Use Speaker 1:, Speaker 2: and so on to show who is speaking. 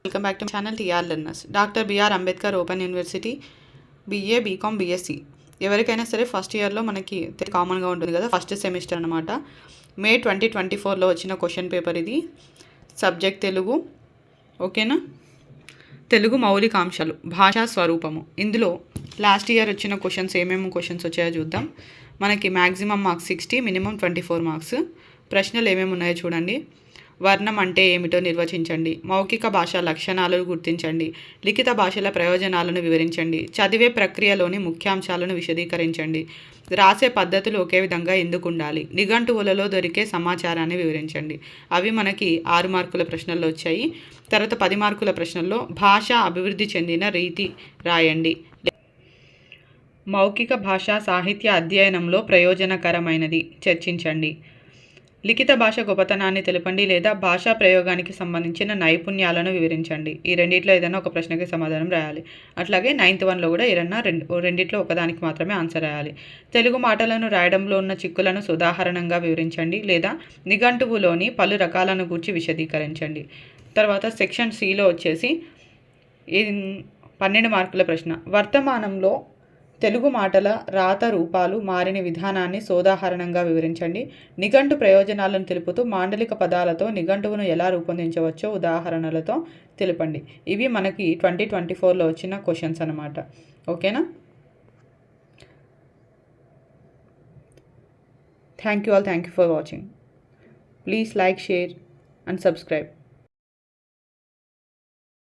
Speaker 1: Welcome back to channel TR learners. Doctor BR Ambedkar open university BA BCom BSc ఎవరికైనా సరే first ఇయర్లో మనకి కామన్గా ఉంటుంది కదా, ఫస్ట్ సెమిస్టర్ అనమాట. మే 2024లో వచ్చిన క్వశ్చన్ పేపర్ ఇది. సబ్జెక్ట్ తెలుగు. ఓకేనా? తెలుగు మౌలికాంశాలు, భాషా స్వరూపము. ఇందులో లాస్ట్ ఇయర్ వచ్చిన క్వశ్చన్స్ ఏమేమి క్వశ్చన్స్ వచ్చాయో చూద్దాం. మనకి మ్యాక్సిమం మార్క్స్ 60, మినిమం 24 మార్క్స్. ప్రశ్నలు ఏమేమి ఉన్నాయో చూడండి. వర్ణం అంటే ఏమిటో నిర్వచించండి. మౌఖిక భాషా లక్షణాలను గుర్తించండి. లిఖిత భాషల ప్రయోజనాలను వివరించండి. చదివే ప్రక్రియలోని ముఖ్యాంశాలను విశదీకరించండి. రాసే పద్ధతులు ఒకే విధంగా ఎందుకు ఉండాలి. నిఘంటువులలో దొరికే సమాచారాన్ని వివరించండి. అవి మనకి 6 మార్కుల ప్రశ్నల్లో వచ్చాయి. తర్వాత 10 మార్కుల ప్రశ్నల్లో భాష అభివృద్ధి చెందిన రీతి రాయండి. మౌఖిక భాషా సాహిత్య అధ్యయనంలో ప్రయోజనకరమైనది చర్చించండి. లిఖిత భాష గొప్పతనాన్ని తెలపండి లేదా భాషా ప్రయోగానికి సంబంధించిన నైపుణ్యాలను వివరించండి. ఈ రెండిట్లో ఏదైనా ఒక ప్రశ్నకి సమాధానం రాయాలి. అట్లాగే 9th 1లో కూడా ఏదైనా రెండిట్లో ఒకదానికి మాత్రమే ఆన్సర్ రాయాలి. తెలుగు మాటలను రాయడంలో ఉన్న చిక్కులను ఉదాహరణంగా వివరించండి లేదా నిఘంటువులోని పలు రకాలను గూర్చి విశదీకరించండి. తర్వాత సెక్షన్ Cలో వచ్చేసి 12 మార్కుల ప్రశ్న. వర్తమానంలో తెలుగు మాటల రాత రూపాలు మారిన విధానాన్ని సోదాహరణంగా వివరించండి. నిఘంటు ప్రయోజనాలను తెలుపుతూ మాండలిక పదాలతో నిఘంటువును ఎలా రూపొందించవచ్చో ఉదాహరణలతో తెలుపండి. ఇవి మనకి 2024లో వచ్చిన క్వశ్చన్స్ అన్నమాట. ఓకేనా? Thank you for watching. Please like, share and subscribe.